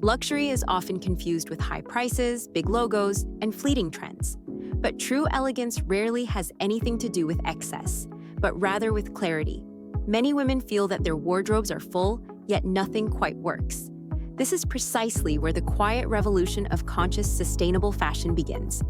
Luxury is often confused with high prices, big logos, and fleeting trends. But true elegance rarely has anything to do with excess, but rather with clarity. Many women feel that their wardrobes are full, yet nothing quite works. This is precisely where the quiet revolution of conscious, sustainable fashion begins.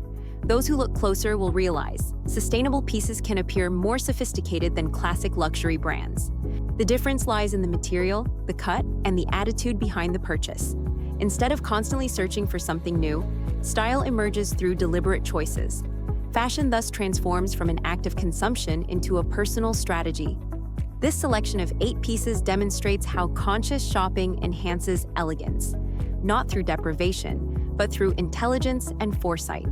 Those who look closer will realize sustainable pieces can appear more sophisticated than classic luxury brands. The difference lies in the material, the cut, and the attitude behind the purchase. Instead of constantly searching for something new, style emerges through deliberate choices. Fashion thus transforms from an act of consumption into a personal strategy. This selection of 8 pieces demonstrates how conscious shopping enhances elegance, not through deprivation, but through intelligence and foresight.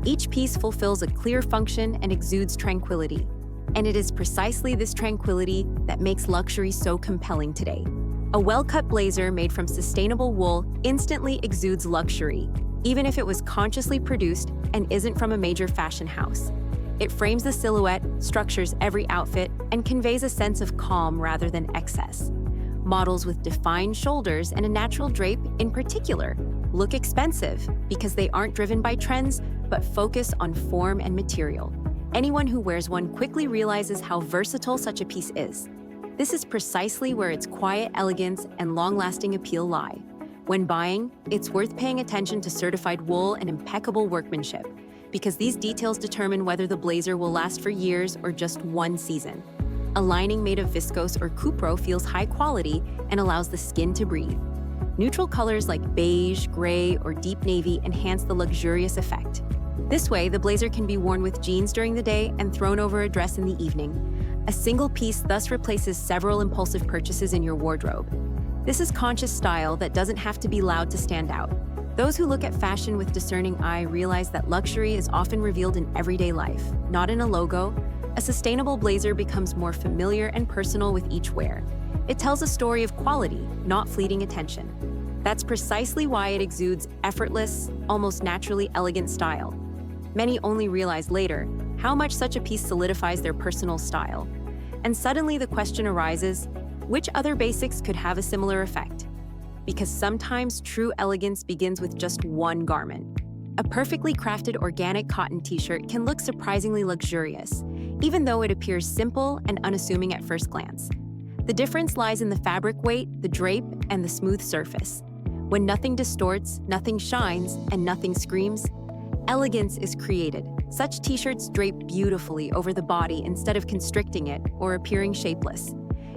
Each piece fulfills a clear function and exudes tranquility. And it is precisely this tranquility that makes luxury so compelling today. A well-cut blazer made from sustainable wool instantly exudes luxury, even if it was consciously produced and isn't from a major fashion house. It frames the silhouette, structures every outfit, and conveys a sense of calm rather than excess. Models with defined shoulders and a natural drape, in particular, look expensive because they aren't driven by trends, but focus on form and material. Anyone who wears one quickly realizes how versatile such a piece is. This is precisely where its quiet elegance and long-lasting appeal lie. When buying, it's worth paying attention to certified wool and impeccable workmanship, because these details determine whether the blazer will last for years or just one season. A lining made of viscose or cupro feels high quality and allows the skin to breathe. Neutral colors like beige, gray, or deep navy enhance the luxurious effect. This way, the blazer can be worn with jeans during the day and thrown over a dress in the evening. A single piece thus replaces several impulsive purchases in your wardrobe. This is conscious style that doesn't have to be loud to stand out. Those who look at fashion with discerning eye realize that luxury is often revealed in everyday life, not in a logo. A sustainable blazer becomes more familiar and personal with each wear. It tells a story of quality, not fleeting attention. That's precisely why it exudes effortless, almost naturally elegant style. Many only realize later how much such a piece solidifies their personal style. And suddenly the question arises, which other basics could have a similar effect? Because sometimes true elegance begins with just one garment. A perfectly crafted organic cotton t-shirt can look surprisingly luxurious, even though it appears simple and unassuming at first glance. The difference lies in the fabric weight, the drape, and the smooth surface. When nothing distorts, nothing shines, and nothing screams, elegance is created. Such t-shirts drape beautifully over the body instead of constricting it or appearing shapeless.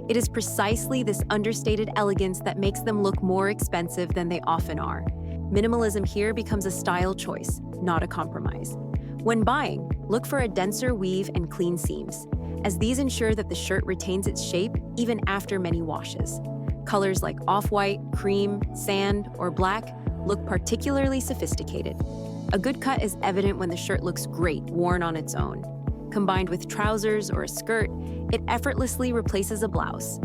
It is precisely this understated elegance that makes them look more expensive than they often are. Minimalism here becomes a style choice, not a compromise. When buying, look for a denser weave and clean seams, as these ensure that the shirt retains its shape even after many washes. Colors like off-white, cream, sand, or black look particularly sophisticated. A good cut is evident when the shirt looks great worn on its own. Combined with trousers or a skirt, it effortlessly replaces a blouse.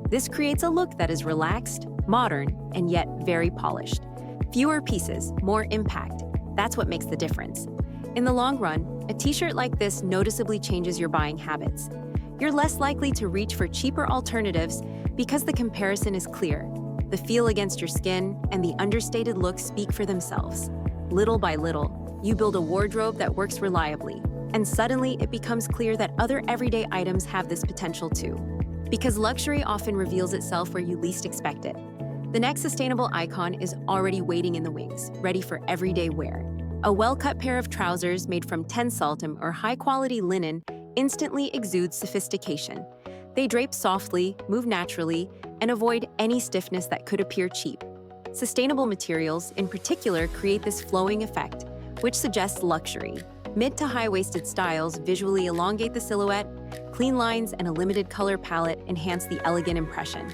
This creates a look that is relaxed, modern, and yet very polished. Fewer pieces, more impact. That's what makes the difference. In the long run, a t-shirt like this noticeably changes your buying habits. You're less likely to reach for cheaper alternatives because the comparison is clear. The feel against your skin and the understated look speak for themselves. Little by little, you build a wardrobe that works reliably, and suddenly it becomes clear that other everyday items have this potential too. Because luxury often reveals itself where you least expect it. The next sustainable icon is already waiting in the wings, ready for everyday wear. A well-cut pair of trousers made from Tensaltum or high-quality linen instantly exudes sophistication. They drape softly, move naturally, and avoid any stiffness that could appear cheap. Sustainable materials, in particular, create this flowing effect, which suggests luxury. Mid to high-waisted styles visually elongate the silhouette, clean lines and a limited color palette enhance the elegant impression.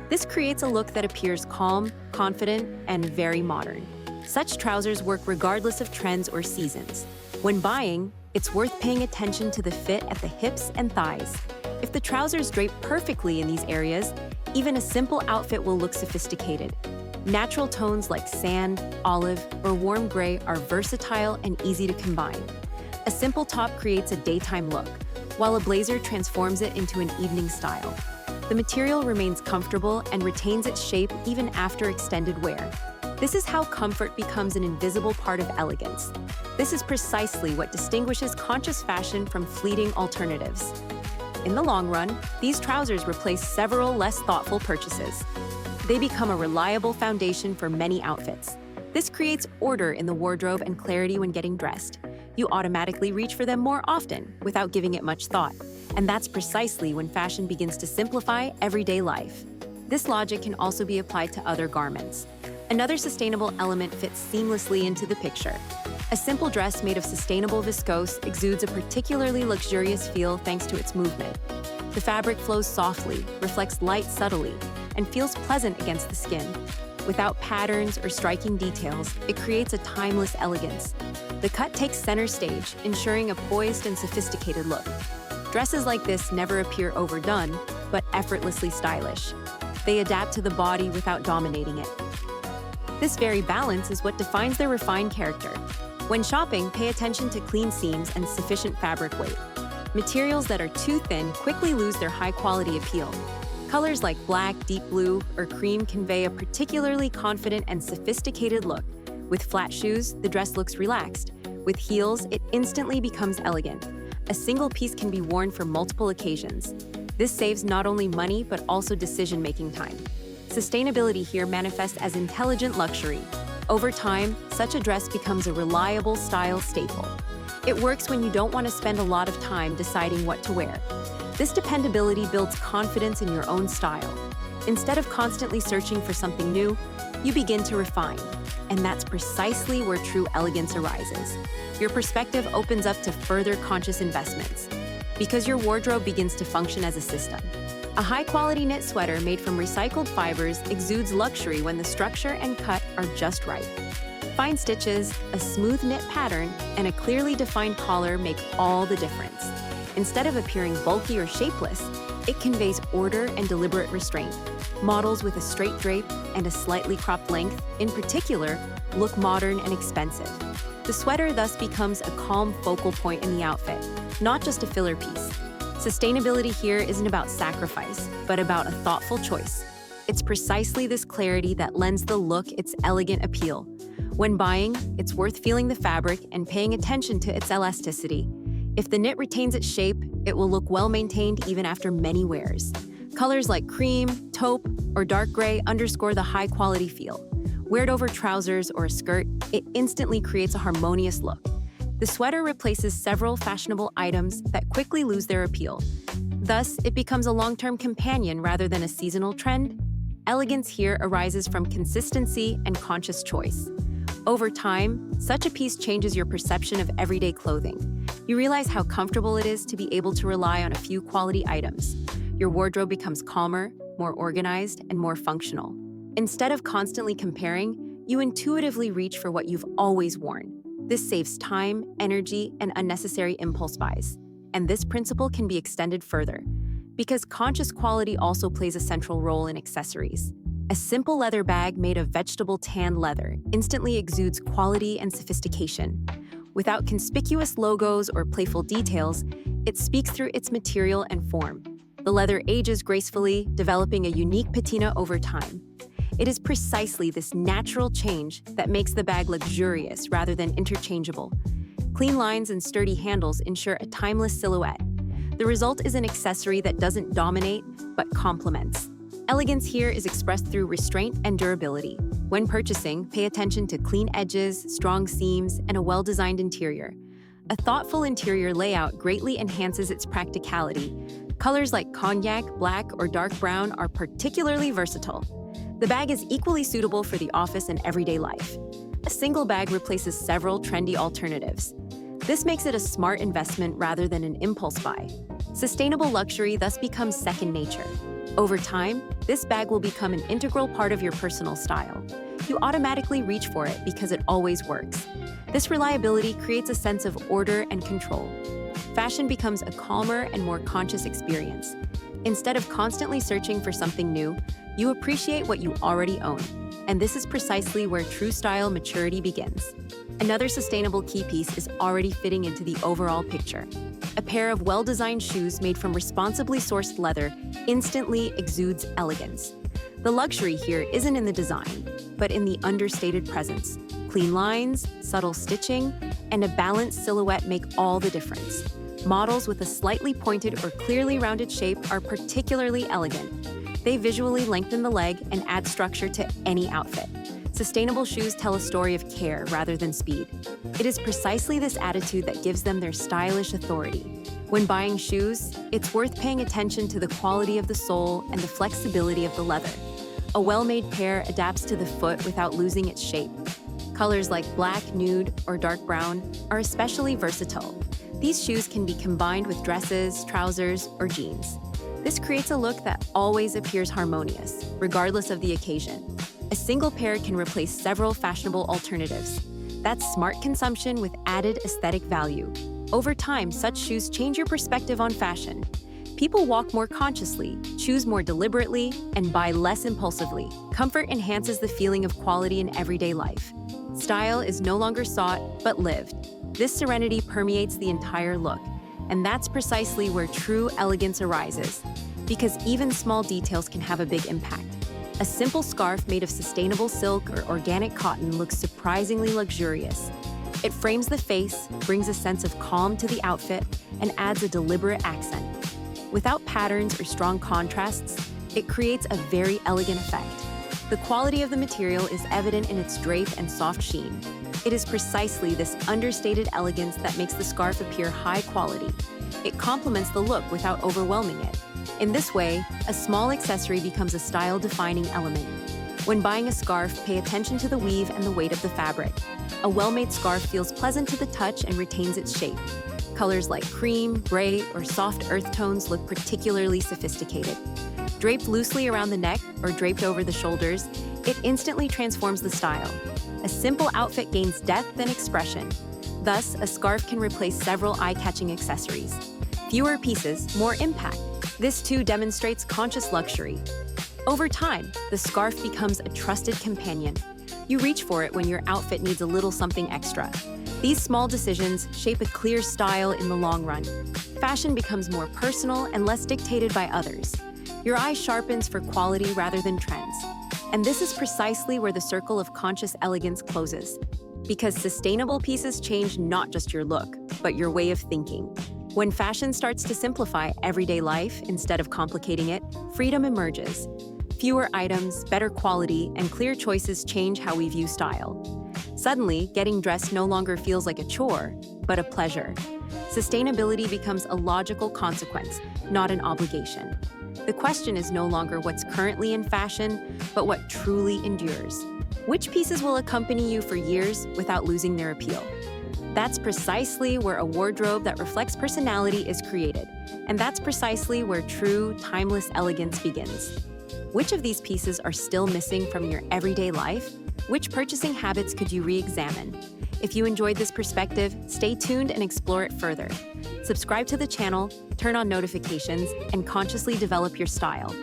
This creates a look that appears calm, confident, and very modern. Such trousers work regardless of trends or seasons. When buying, it's worth paying attention to the fit at the hips and thighs. If the trousers drape perfectly in these areas, even a simple outfit will look sophisticated. Natural tones like sand, olive, or warm gray are versatile and easy to combine. A simple top creates a daytime look, while a blazer transforms it into an evening style. The material remains comfortable and retains its shape even after extended wear. This is how comfort becomes an invisible part of elegance. This is precisely what distinguishes conscious fashion from fleeting alternatives. In the long run, these trousers replace several less thoughtful purchases. They become a reliable foundation for many outfits. This creates order in the wardrobe and clarity when getting dressed. You automatically reach for them more often without giving it much thought. And that's precisely when fashion begins to simplify everyday life. This logic can also be applied to other garments. Another sustainable element fits seamlessly into the picture. A simple dress made of sustainable viscose exudes a particularly luxurious feel thanks to its movement. The fabric flows softly, reflects light subtly, and feels pleasant against the skin. Without patterns or striking details, it creates a timeless elegance. The cut takes center stage, ensuring a poised and sophisticated look. Dresses like this never appear overdone, but effortlessly stylish. They adapt to the body without dominating it. This very balance is what defines their refined character. When shopping, pay attention to clean seams and sufficient fabric weight. Materials that are too thin quickly lose their high-quality appeal. Colors like black, deep blue, or cream convey a particularly confident and sophisticated look. With flat shoes, the dress looks relaxed. With heels, it instantly becomes elegant. A single piece can be worn for multiple occasions. This saves not only money, but also decision-making time. Sustainability here manifests as intelligent luxury. Over time, such a dress becomes a reliable style staple. It works when you don't want to spend a lot of time deciding what to wear. This dependability builds confidence in your own style. Instead of constantly searching for something new, you begin to refine. And that's precisely where true elegance arises. Your perspective opens up to further conscious investments, because your wardrobe begins to function as a system. A high-quality knit sweater made from recycled fibers exudes luxury when the structure and cut are just right. Fine stitches, a smooth knit pattern, and a clearly defined collar make all the difference. Instead of appearing bulky or shapeless, it conveys order and deliberate restraint. Models with a straight drape and a slightly cropped length, in particular, look modern and expensive. The sweater thus becomes a calm focal point in the outfit, not just a filler piece. Sustainability here isn't about sacrifice, but about a thoughtful choice. It's precisely this clarity that lends the look its elegant appeal. When buying, it's worth feeling the fabric and paying attention to its elasticity. If the knit retains its shape, it will look well-maintained even after many wears. Colors like cream, taupe, or dark gray underscore the high-quality feel. Wear it over trousers or a skirt, it instantly creates a harmonious look. The sweater replaces several fashionable items that quickly lose their appeal. Thus, it becomes a long-term companion rather than a seasonal trend. Elegance here arises from consistency and conscious choice. Over time, such a piece changes your perception of everyday clothing. You realize how comfortable it is to be able to rely on a few quality items. Your wardrobe becomes calmer, more organized, and more functional. Instead of constantly comparing, you intuitively reach for what you've always worn. This saves time, energy, and unnecessary impulse buys. And this principle can be extended further, because conscious quality also plays a central role in accessories. A simple leather bag made of vegetable tan leather instantly exudes quality and sophistication. Without conspicuous logos or playful details, it speaks through its material and form. The leather ages gracefully, developing a unique patina over time. It is precisely this natural change that makes the bag luxurious rather than interchangeable. Clean lines and sturdy handles ensure a timeless silhouette. The result is an accessory that doesn't dominate, but complements. Elegance here is expressed through restraint and durability. When purchasing, pay attention to clean edges, strong seams, and a well-designed interior. A thoughtful interior layout greatly enhances its practicality. Colors like cognac, black, or dark brown are particularly versatile. The bag is equally suitable for the office and everyday life. A single bag replaces several trendy alternatives. This makes it a smart investment rather than an impulse buy. Sustainable luxury thus becomes second nature. Over time, this bag will become an integral part of your personal style. You automatically reach for it because it always works. This reliability creates a sense of order and control. Fashion becomes a calmer and more conscious experience. Instead of constantly searching for something new, you appreciate what you already own. And this is precisely where true style maturity begins. Another sustainable key piece is already fitting into the overall picture. A pair of well-designed shoes made from responsibly sourced leather instantly exudes elegance. The luxury here isn't in the design, but in the understated presence. Clean lines, subtle stitching, and a balanced silhouette make all the difference. Models with a slightly pointed or clearly rounded shape are particularly elegant. They visually lengthen the leg and add structure to any outfit. Sustainable shoes tell a story of care rather than speed. It is precisely this attitude that gives them their stylish authority. When buying shoes, it's worth paying attention to the quality of the sole and the flexibility of the leather. A well-made pair adapts to the foot without losing its shape. Colors like black, nude, or dark brown are especially versatile. These shoes can be combined with dresses, trousers, or jeans. This creates a look that always appears harmonious, regardless of the occasion. A single pair can replace several fashionable alternatives. That's smart consumption with added aesthetic value. Over time, such shoes change your perspective on fashion. People walk more consciously, choose more deliberately, and buy less impulsively. Comfort enhances the feeling of quality in everyday life. Style is no longer sought, but lived. This serenity permeates the entire look, and that's precisely where true elegance arises, because even small details can have a big impact. A simple scarf made of sustainable silk or organic cotton looks surprisingly luxurious. It frames the face, brings a sense of calm to the outfit, and adds a deliberate accent. Without patterns or strong contrasts, it creates a very elegant effect. The quality of the material is evident in its drape and soft sheen. It is precisely this understated elegance that makes the scarf appear high quality. It complements the look without overwhelming it. In this way, a small accessory becomes a style-defining element. When buying a scarf, pay attention to the weave and the weight of the fabric. A well-made scarf feels pleasant to the touch and retains its shape. Colors like cream, gray, or soft earth tones look particularly sophisticated. Draped loosely around the neck or draped over the shoulders, it instantly transforms the style. A simple outfit gains depth and expression. Thus, a scarf can replace several eye-catching accessories. Fewer pieces, more impact. This too demonstrates conscious luxury. Over time, the scarf becomes a trusted companion. You reach for it when your outfit needs a little something extra. These small decisions shape a clear style in the long run. Fashion becomes more personal and less dictated by others. Your eye sharpens for quality rather than trends. And this is precisely where the circle of conscious elegance closes. Because sustainable pieces change not just your look, but your way of thinking. When fashion starts to simplify everyday life instead of complicating it, freedom emerges. Fewer items, better quality, and clear choices change how we view style. Suddenly, getting dressed no longer feels like a chore, but a pleasure. Sustainability becomes a logical consequence, not an obligation. The question is no longer what's currently in fashion, but what truly endures. Which pieces will accompany you for years without losing their appeal? That's precisely where a wardrobe that reflects personality is created, and that's precisely where true, timeless elegance begins. Which of these pieces are still missing from your everyday life? Which purchasing habits could you re-examine? If you enjoyed this perspective, stay tuned and explore it further. Subscribe to the channel, turn on notifications, and consciously develop your style.